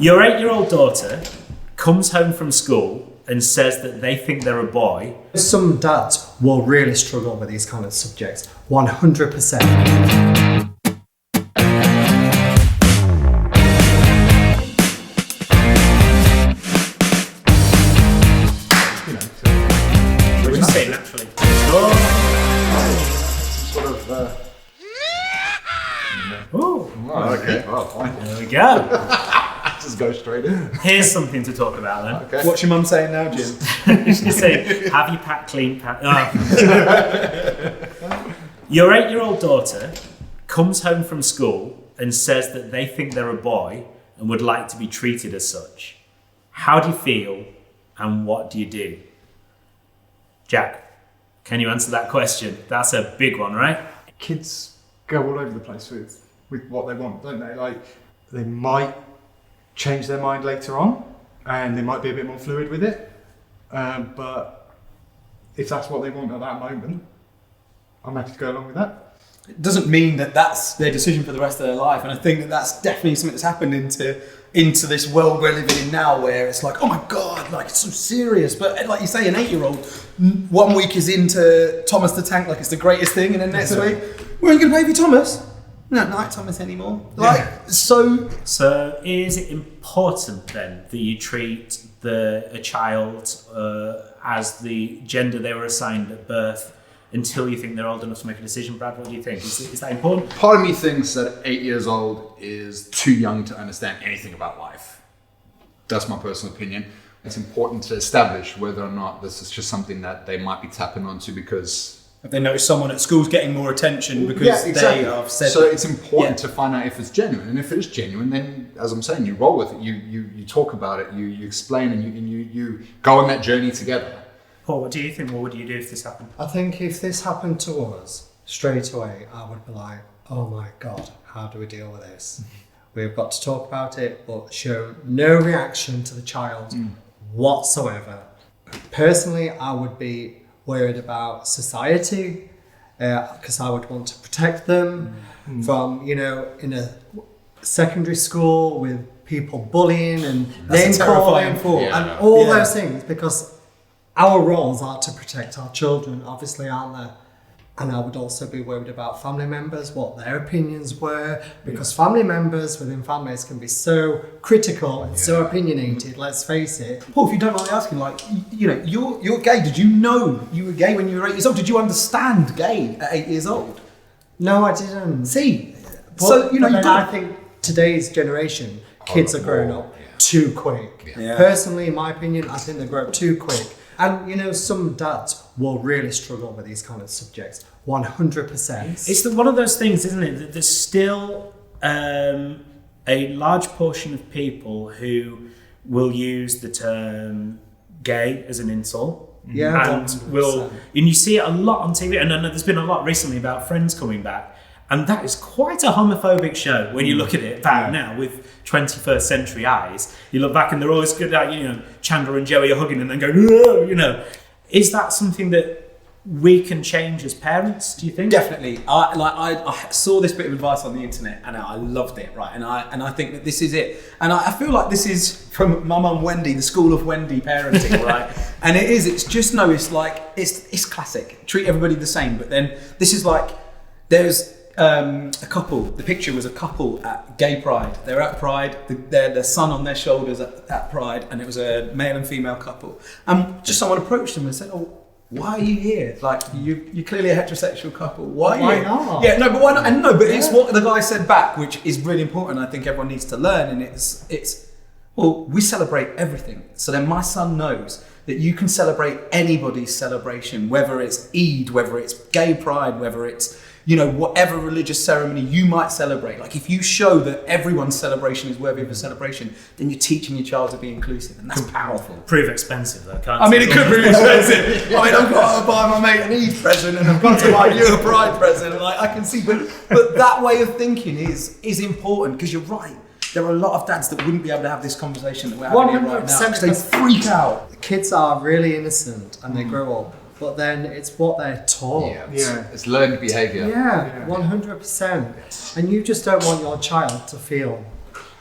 Your 8-year-old daughter comes home from school and says that they think they're a boy. Some dads will really struggle with these kind of subjects, 100%. We're just saying naturally. Sort of. Oh, Okay. Well, fine. there we go. Just go straight in. Here's something to talk about then. Okay. What's your mum saying now, Jim? She's saying, have you packed clean? Your 8-year-old daughter comes home from school and says that they think they're a boy and would like to be treated as such. How do you feel and what do you do? Jack, can you answer that question? That's a big one, right? Kids go all over the place with what they want, don't they? Like, they might change their mind later on and they might be a bit more fluid with it. But if that's what they want at that moment, I'm happy to go along with that. It doesn't mean that that's their decision for the rest of their life. And I think that that's definitely something that's happened into this world we're living in now, where it's like, oh my God, like it's so serious. But like you say, an 8-year-old, 1 week is into Thomas the Tank, like it's the greatest thing. And then next week, where are you going to play for Thomas? We don't like Thomas anymore. So is it important then that you treat a child as the gender they were assigned at birth until you think they're old enough to make a decision? Brad, what do you think? Is that important? Part of me thinks that 8 years old is too young to understand anything about life. That's my personal opinion. It's important to establish whether or not this is just something that they might be tapping onto because... If they notice someone at school's getting more attention because they have said... So it's important to find out if it's genuine. And if it is genuine, then, as I'm saying, you roll with it. You talk about it, you explain, and you go on that journey together. Paul, what do you think? What would you do if this happened? I think if this happened to us, straight away, I would be like, oh my God, how do we deal with this? We've got to talk about it, but show no reaction to the child whatsoever. Personally, I would be worried about society because I would want to protect them from, in a secondary school with people bullying and name calling and all those things, because our roles are to protect our children, obviously, aren't they? And I would also be worried about family members, what their opinions were, because family members within families can be so critical and so opinionated, let's face it. Paul, if you don't mind me asking, like, you're gay. Did you know you were gay when you were 8 years old? Did you understand gay at 8 years old? No, I didn't. See? But, I think today's generation, kids are growing up too quick. Yeah. Personally, in my opinion, I think they grow up too quick. And, some dads will really struggle with these kind of subjects, 100%. It's one of those things, isn't it, that there's still a large portion of people who will use the term gay as an insult. Yeah, and 100%. And you see it a lot on TV, and I know there's been a lot recently about Friends coming back, and that is quite a homophobic show when you look at it back now with 21st century eyes. You look back and they're always good at, Chandler and Joey are hugging and then going, "Whoa," Is that something that we can change as parents, do you think? Definitely. I saw this bit of advice on the internet and I loved it, right? And I think that this is it. And I feel like this is from my mum Wendy, the School of Wendy parenting, right? And it's just it's classic. Treat everybody the same. But then this is like, there's a couple. The picture was a couple at Gay Pride. They're at Pride. Their son on their shoulders at Pride, and it was a male and female couple. And just someone approached them and said, "Oh, why are you here? Like, you're clearly a heterosexual couple. Why not? Yeah, no, but why not? And no, but it's what the guy said back, which is really important. I think everyone needs to learn, and it's well, we celebrate everything. So then my son knows that you can celebrate anybody's celebration, whether it's Eid, whether it's Gay Pride, whether it's whatever religious ceremony you might celebrate. Like, if you show that everyone's celebration is worthy of a celebration, then you're teaching your child to be inclusive, and that's powerful. Prove expensive, though, can't I mean, it could prove expensive. I mean, I've got to buy my mate an Eid present, and I've got to buy you a Pride present, and I can see, but that way of thinking is important, because you're right. There are a lot of dads that wouldn't be able to have this conversation that we're having here right now, because they freak out. Kids are really innocent and they grow up, but then it's what they're taught. It's learned behaviour. Yeah, 100%. And you just don't want your child to feel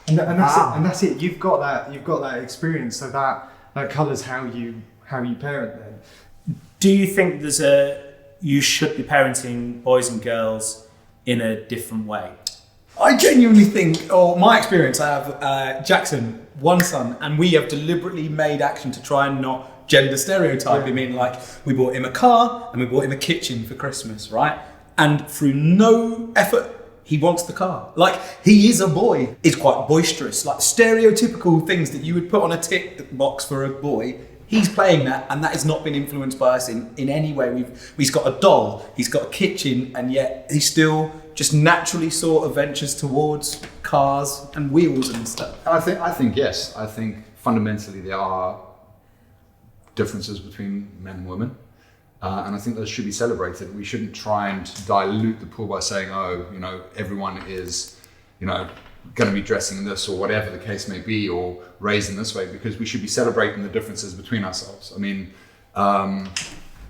And that's it. And that's it. You've got that experience, so that colours how you parent then. Do you think you should be parenting boys and girls in a different way? I genuinely think, or my experience, I have Jackson, one son, and we have deliberately made action to try and not gender stereotype him in. Like, we bought him a car and we bought him a kitchen for Christmas, right? And through no effort, he wants the car. Like, he is a boy. He's quite boisterous. Like, stereotypical things that you would put on a tick box for a boy, he's playing that, and that has not been influenced by us in any way. He's got a doll, he's got a kitchen, and yet he still just naturally sort of ventures towards cars and wheels and stuff. I think yes. I think fundamentally there are differences between men and women. And I think those should be celebrated. We shouldn't try and dilute the pool by saying, everyone is, going to be dressing in this or whatever the case may be, or raised in this way, because we should be celebrating the differences between ourselves. I mean,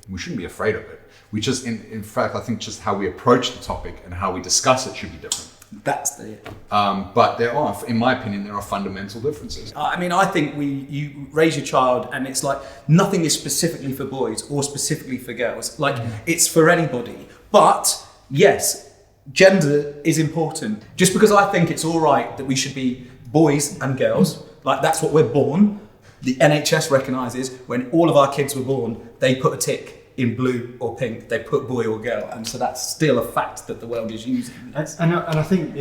we shouldn't be afraid of it. We just, in fact, I think just how we approach the topic and how we discuss it should be different. That's the... But there are, in my opinion, there are fundamental differences. I mean, I think you raise your child and it's like nothing is specifically for boys or specifically for girls. Like, it's for anybody. But yes, gender is important. Just because I think it's all right that we should be boys and girls, like that's what we're born. The NHS recognises when all of our kids were born, they put a tick in blue or pink, they put boy or girl, and so that's still a fact that the world is using. And I think,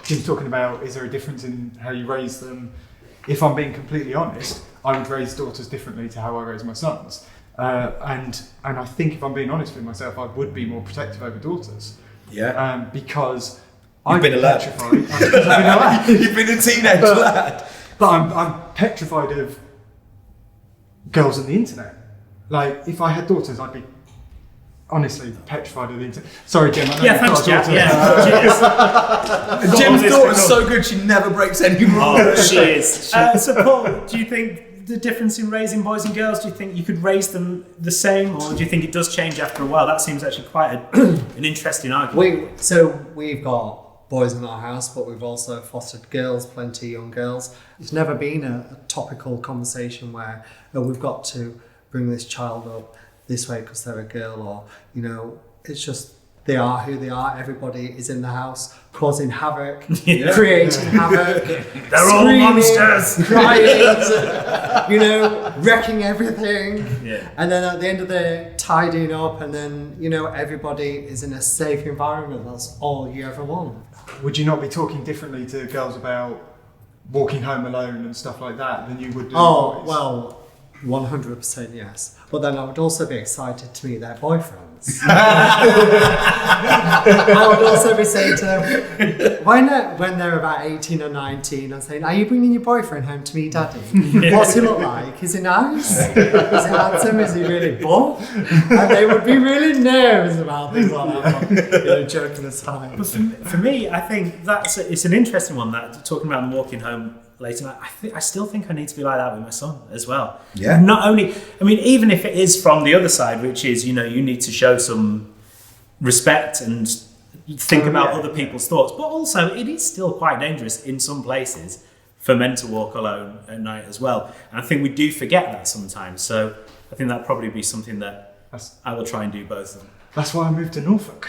Jim's talking about, is there a difference in how you raise them? If I'm being completely honest, I would raise daughters differently to how I raise my sons. And I think if I'm being honest with myself, I would be more protective over daughters. Yeah. Because You've been a lad. petrified. I've been a lad. You've been a teenage lad. But I'm petrified of girls on the internet. Like, if I had daughters, I'd be honestly petrified of the internet. Sorry, Jim. I know you've thanks, got a daughter. Jack. Jim's daughter's so good, she never breaks any rules. Oh, she is. So, Paul, do you think the difference in raising boys and girls, do you think you could raise them the same, or do you think it does change after a while? That seems actually quite an interesting argument. We've got boys in our house, but we've also fostered girls, plenty of young girls. It's never been a topical conversation where we've got to bring this child up this way because they're a girl, or it's just they are who they are. Everybody is in the house causing havoc, creating havoc. They're all monsters, crying, wrecking everything. Yeah. And then at the end of the day, tidying up, and then everybody is in a safe environment. That's all you ever want. Would you not be talking differently to girls about walking home alone and stuff like that than you would do? Oh, boys? well, 100% yes. But then I would also be excited to meet their boyfriends. I would also be saying to them, why not, when they're about 18 or 19, I'm saying, are you bringing your boyfriend home to meet daddy? What's he look like? Is he nice? Is he handsome? Is he really buff? And they would be really nervous about things like that. Joking aside. But for me, I think it's an interesting one, that talking about them walking home late night. I still think I need to be like that with my son as well. Yeah. Not only, even if it is from the other side, which is, you need to show some respect and think about other people's thoughts, but also it is still quite dangerous in some places for men to walk alone at night as well. And I think we do forget that sometimes. So I think that'd probably be something that I will try and do both of them. That's why I moved to Norfolk.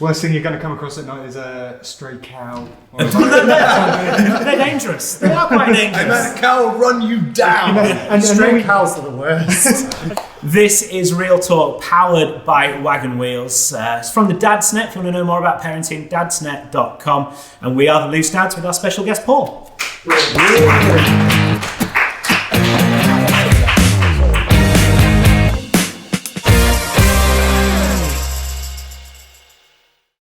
Worst thing you're going to come across at night is a stray cow. They're dangerous. They are quite dangerous. And that cow will run you down. And stray cows are the worst. This is Real Talk, powered by Wagon Wheels. It's from the Dadsnet. If you want to know more about parenting, dadsnet.com. And we are the Loose Dads with our special guest, Paul. Yeah.